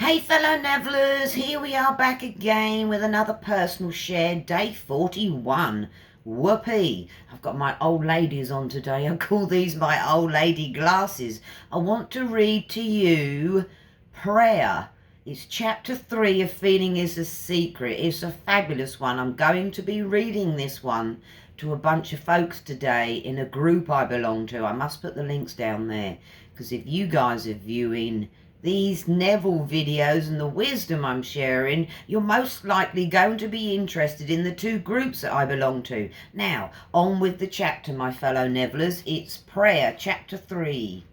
Hey fellow Nevillers, here we are back again with another personal share, day 41. Whoopee! I've got my old ladies on today. I call these my old lady glasses. I want to read to you prayer. It's chapter 3 of Feeling is a Secret. It's a fabulous one. I'm going to be reading this one to a bunch of folks today in a group I belong to. I must put the links down there, because if you guys are viewing these Neville videos and the wisdom I'm sharing, you're most likely going to be interested in the two groups that I belong to. Now, on with the chapter, my fellow Nevillers. It's prayer, chapter 3.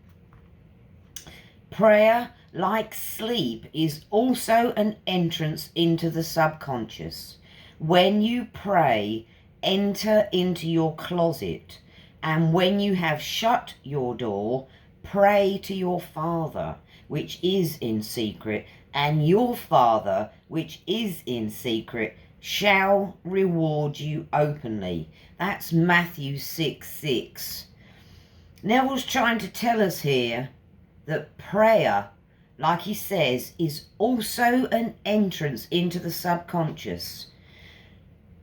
Prayer, like sleep, is also an entrance into the subconscious. When you pray, enter into your closet, and when you have shut your door, pray to your Father, which is in secret, and your Father, which is in secret, shall reward you openly. That's Matthew 6:6. Neville's trying to tell us here that prayer, like he says, is also an entrance into the subconscious.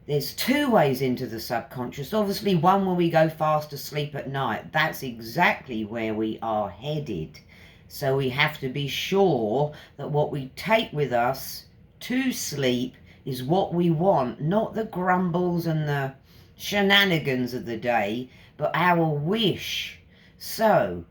There's two ways into the subconscious. Obviously, one when we go fast asleep at night. That's exactly where we are headed. So we have to be sure that what we take with us to sleep is what we want, not the grumbles and the shenanigans of the day, but our wish. So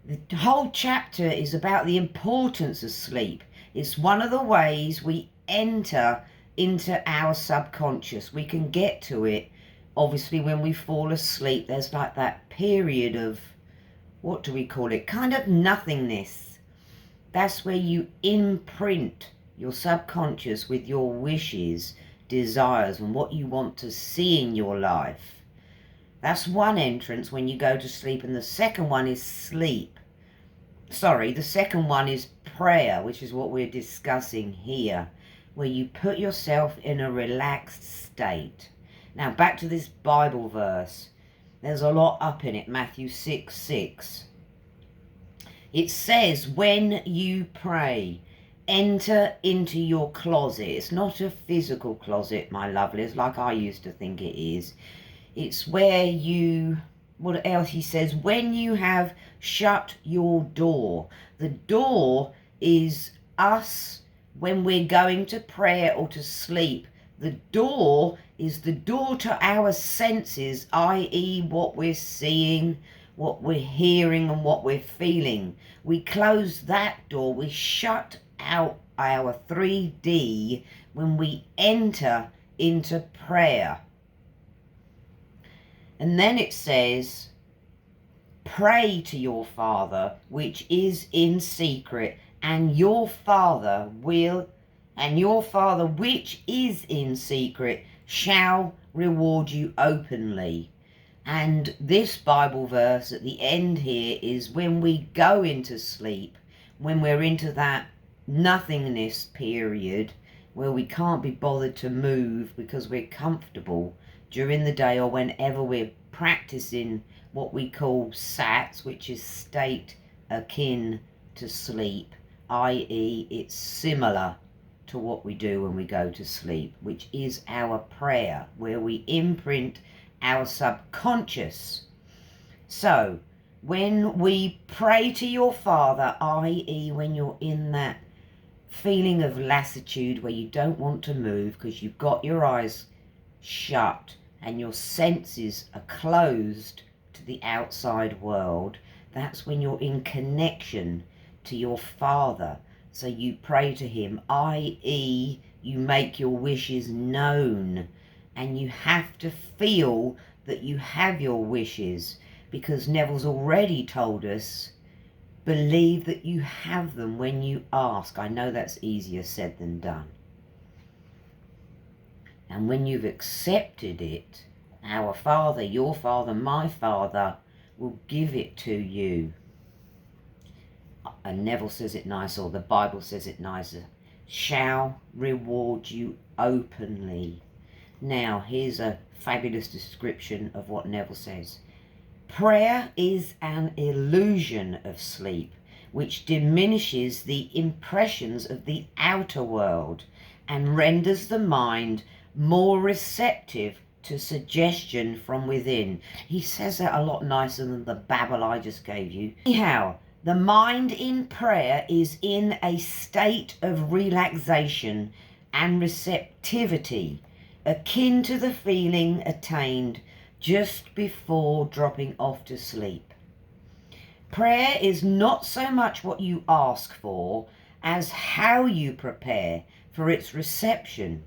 the whole chapter is about the importance of sleep. It's one of the ways we enter into our subconscious. We can get to it, obviously, when we fall asleep. There's like that period of, what do we call it, kind of nothingness. That's where you imprint your subconscious with your wishes, desires, and what you want to see in your life. That's one entrance when you go to sleep, and the second one is sleep. Sorry, the second one is prayer, which is what we're discussing here, where you put yourself in a relaxed state. Now, back to this Bible verse. There's a lot up in it, Matthew 6:6. It says, when you pray, enter into your closet. It's not a physical closet, my lovelies, like I used to think it is. It's where you, what else he says, when you have shut your door. The door is us when we're going to prayer or to sleep. The door is the door to our senses, i.e. what we're seeing, what we're hearing, and what we're feeling. We close that door, we shut out our 3D when we enter into prayer. And then it says, pray to your Father, which is in secret, and your Father which is in secret shall reward you openly. And this Bible verse at the end here is when we go into sleep, when we're into that nothingness period where we can't be bothered to move because we're comfortable during the day, or whenever we're practicing what we call SATs, which is state akin to sleep, i.e. it's similar to what we do when we go to sleep, which is our prayer, where we imprint our subconscious. So when we pray to your Father, i.e. when you're in that feeling of lassitude where you don't want to move because you've got your eyes shut and your senses are closed to the outside world, that's when you're in connection to your Father. So you pray to him, i.e. you make your wishes known, and you have to feel that you have your wishes, because Neville's already told us, believe that you have them when you ask. I know that's easier said than done. And when you've accepted it, our Father, your Father, my Father, will give it to you. And Neville says it nicer, or the Bible says it nicer, shall reward you openly. Now, here's a fabulous description of what Neville says. Prayer is an illusion of sleep. which diminishes the impressions of the outer world and renders the mind more receptive to suggestion from within. He says that a lot nicer than the babble I just gave you. Anyhow, the mind in prayer is in a state of relaxation and receptivity, akin to the feeling attained just before dropping off to sleep. Prayer is not so much what you ask for as how you prepare for its reception.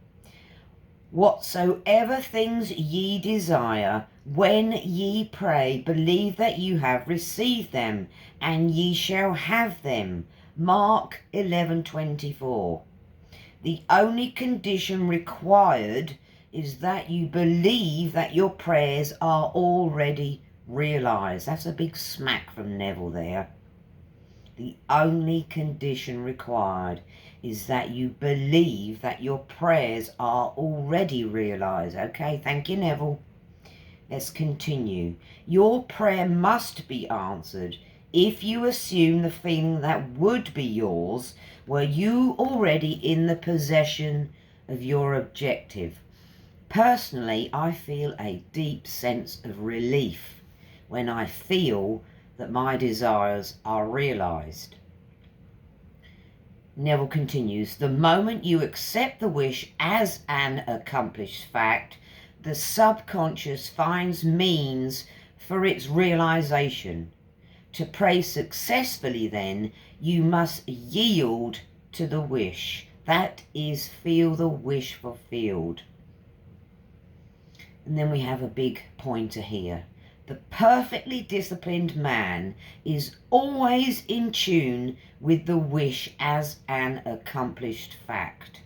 Whatsoever things ye desire, when ye pray, believe that you have received them, and ye shall have them. Mark 11:24. The only condition required is that you believe that your prayers are already realised. That's a big smack from Neville there. The only condition required is that you believe that your prayers are already realised. Okay, thank you, Neville. Let's continue. Your prayer must be answered if you assume the feeling that would be yours were you already in the possession of your objective. Personally, I feel a deep sense of relief when I feel that my desires are realised. Neville continues, the moment you accept the wish as an accomplished fact, the subconscious finds means for its realisation. To pray successfully, then, you must yield to the wish. That is, feel the wish fulfilled. And then we have a big pointer here. The perfectly disciplined man is always in tune with the wish as an accomplished fact.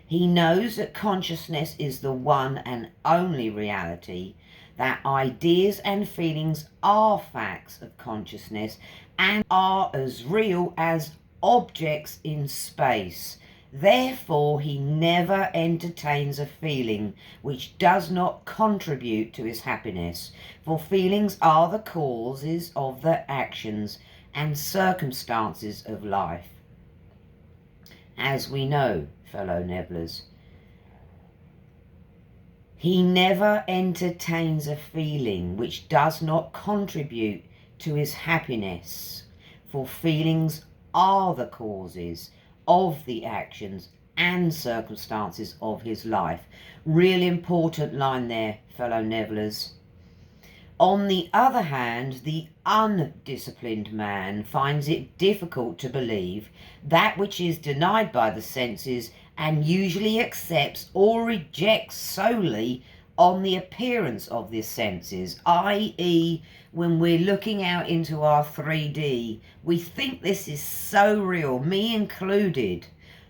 He knows that consciousness is the one and only reality, that ideas and feelings are facts of consciousness and are as real as objects in space. Therefore, he never entertains a feeling which does not contribute to his happiness, for feelings are the causes of the actions and circumstances of life. As we know, fellow Nevillers, he never entertains a feeling which does not contribute to his happiness, for feelings are the causes of the actions and circumstances of his life. Really important line there, fellow Nevillers. On the other hand, the undisciplined man finds it difficult to believe that which is denied by the senses and usually accepts or rejects solely on the appearance of the senses, i.e. when we're looking out into our 3D, we think this is so real, me included,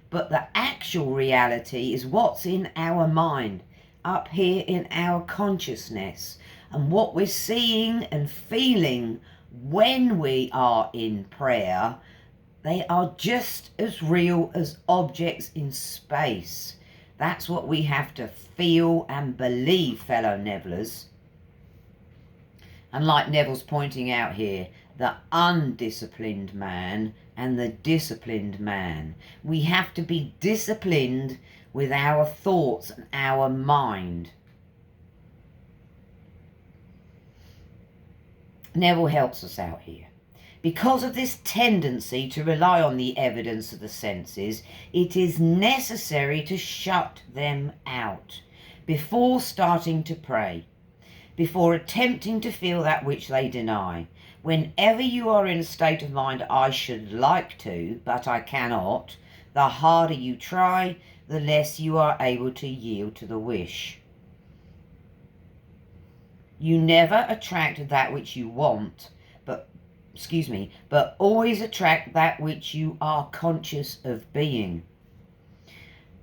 but the actual reality is what's in our mind, up here in our consciousness, and what we're seeing and feeling when we are in prayer, they are just as real as objects in space. That's what we have to feel and believe, fellow Nevillers. And like Neville's pointing out here, the undisciplined man and the disciplined man. We have to be disciplined with our thoughts and our mind. Neville helps us out here. Because of this tendency to rely on the evidence of the senses, it is necessary to shut them out before starting to pray, before attempting to feel that which they deny. Whenever you are in a state of mind, I should like to, but I cannot, the harder you try, the less you are able to yield to the wish. You never attract that which you want, but always attract that which you are conscious of being.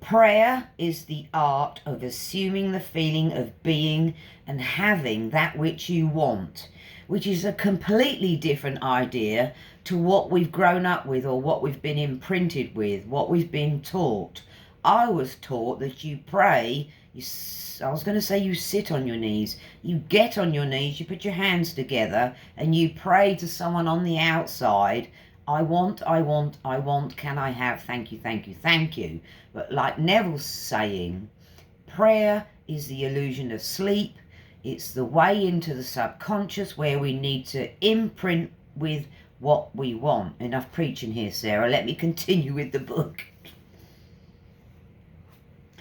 Prayer is the art of assuming the feeling of being and having that which you want, which is a completely different idea to what we've grown up with or what we've been imprinted with, what we've been taught. I was taught that you pray, you sit on your knees, you get on your knees, you put your hands together and you pray to someone on the outside, I want, I want, I want, can I have, thank you, thank you, thank you. But like Neville's saying, prayer is the illusion of sleep. It's the way into the subconscious where we need to imprint with what we want. Enough preaching here, Sarah. Let me continue with the book.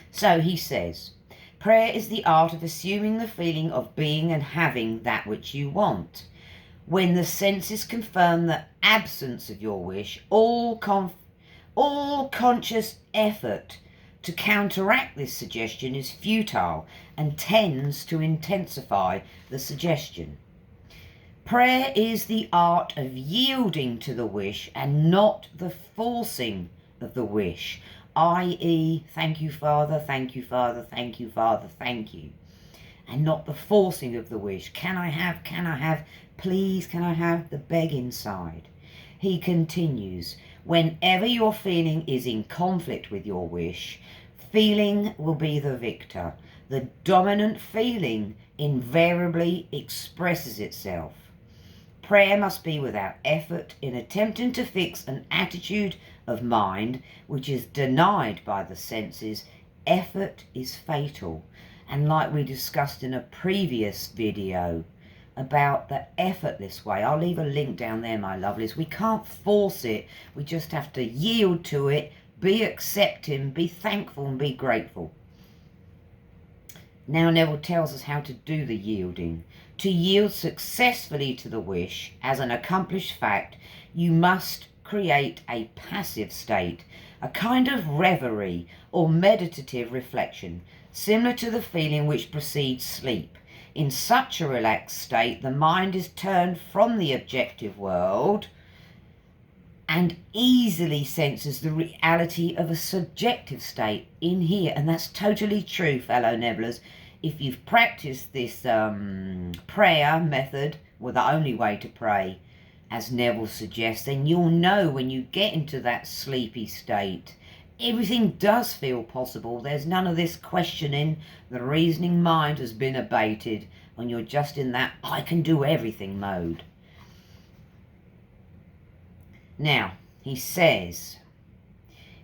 So he says, prayer is the art of assuming the feeling of being and having that which you want. When the senses confirm the absence of your wish, all conscious effort to counteract this suggestion is futile and tends to intensify the suggestion. Prayer is the art of yielding to the wish and not the forcing of the wish, i.e., thank you, Father, thank you, Father, thank you, Father, thank you, and not the forcing of the wish. Can I have, please, can I have, the begging side. He continues, whenever your feeling is in conflict with your wish, feeling will be the victor. The dominant feeling invariably expresses itself. Prayer must be without effort in attempting to fix an attitude of mind which is denied by the senses. Effort is fatal. And like we discussed in a previous video about the effortless way, I'll leave a link down there, my lovelies. We can't force it. We just have to yield to it, be accepting, be thankful and be grateful. Now Neville tells us how to do the yielding. To yield successfully to the wish as an accomplished fact, you must create a passive state, a kind of reverie or meditative reflection, similar to the feeling which precedes sleep. In such a relaxed state, the mind is turned from the objective world and easily senses the reality of a subjective state in here. And that's totally true, fellow Nevillers. If you've practiced this prayer method, well, the only way to pray, as Neville suggests, then you'll know when you get into that sleepy state, everything does feel possible. There's none of this questioning. The reasoning mind has been abated when you're just in that I can do everything mode. Now, he says,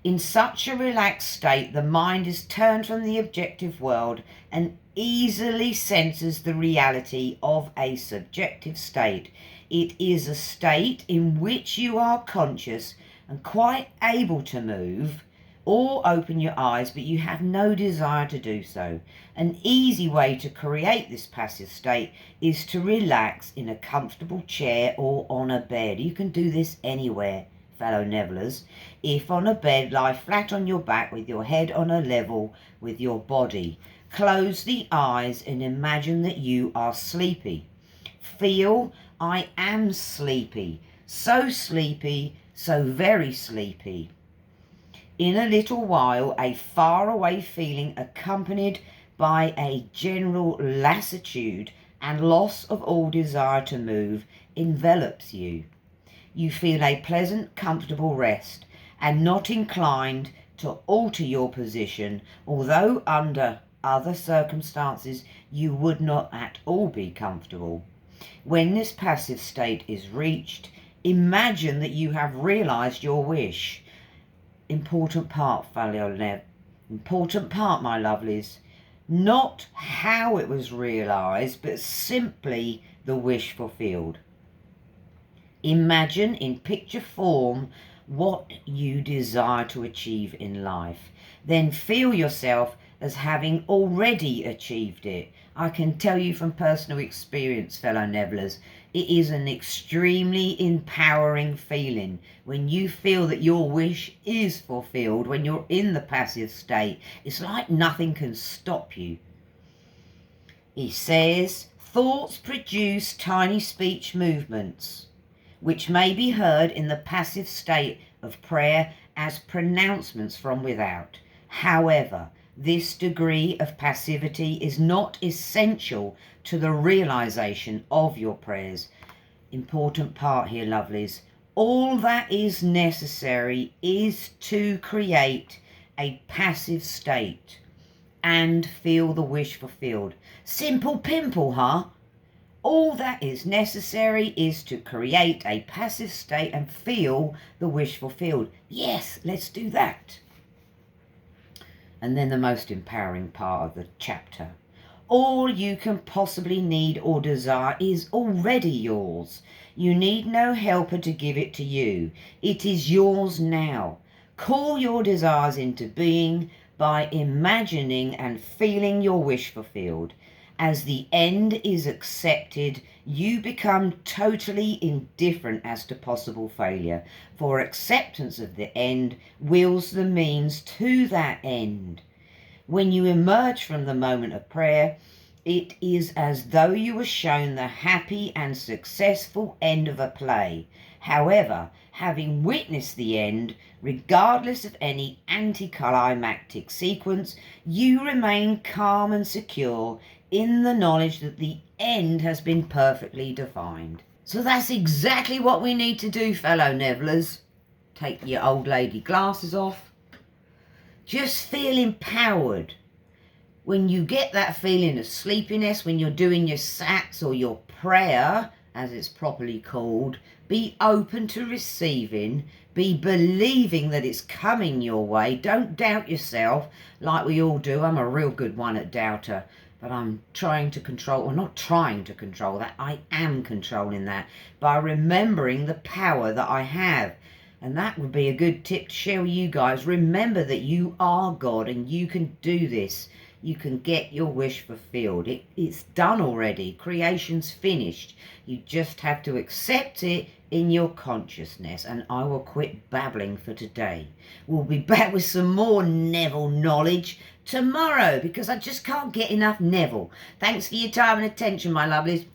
in such a relaxed state, the mind is turned from the objective world and easily senses the reality of a subjective state. It is a state in which you are conscious and quite able to move or open your eyes, but you have no desire to do so. An easy way to create this passive state is to relax in a comfortable chair or on a bed. You can do this anywhere, fellow Nevillers. If on a bed, lie flat on your back with your head on a level with your body. Close the eyes and imagine that you are sleepy. Feel, I am sleepy, so very sleepy. In a little while, a faraway feeling accompanied by a general lassitude and loss of all desire to move envelops you. You feel a pleasant, comfortable rest and not inclined to alter your position, although under other circumstances you would not at all be comfortable. When this passive state is reached, imagine that you have realized your wish. Important part, fellow Nev. Important part, my lovelies. Not how it was realized, but simply the wish fulfilled. Imagine in picture form what you desire to achieve in life. Then feel yourself as having already achieved it. I can tell you from personal experience, fellow Nevillers, it is an extremely empowering feeling when you feel that your wish is fulfilled, when you're in the passive state. It's like nothing can stop you. He says, thoughts produce tiny speech movements, which may be heard in the passive state of prayer as pronouncements from without. However, this degree of passivity is not essential to the realization of your prayers. Important part here, lovelies. All that is necessary is to create a passive state and feel the wish fulfilled. Simple pimple, huh? All that is necessary is to create a passive state and feel the wish fulfilled. Yes, let's do that. And then the most empowering part of the chapter. All you can possibly need or desire is already yours. You need no helper to give it to you. It is yours now. Call your desires into being by imagining and feeling your wish fulfilled. As the end is accepted, you become totally indifferent as to possible failure, for acceptance of the end wills the means to that end. When you emerge from the moment of prayer, it is as though you were shown the happy and successful end of a play. However, having witnessed the end, regardless of any anticlimactic sequence, you remain calm and secure in the knowledge that the end has been perfectly defined. So that's exactly what we need to do, fellow Nevillers. Take your old lady glasses off. Just feel empowered. When you get that feeling of sleepiness, when you're doing your sats or your prayer, as it's properly called, be open to receiving, be believing that it's coming your way. Don't doubt yourself like we all do. I'm a real good one at doubter, but I'm trying to control, or not trying to control that, I am controlling that by remembering the power that I have. And that would be a good tip to share with you guys. Remember that you are God and you can do this. You can get your wish fulfilled. It's done already. Creation's finished. You just have to accept it in your consciousness. And I will quit babbling for today. We'll be back with some more Neville knowledge tomorrow, because I just can't get enough Neville. Thanks for your time and attention, my lovelies.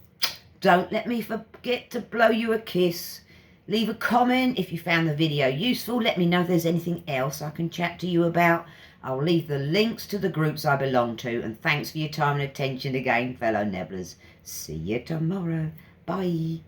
Don't let me forget to blow you a kiss. Leave a comment if you found the video useful. Let me know if there's anything else I can chat to you about. I'll leave the links to the groups I belong to. And thanks for your time and attention again, fellow Nevillers. See you tomorrow. Bye.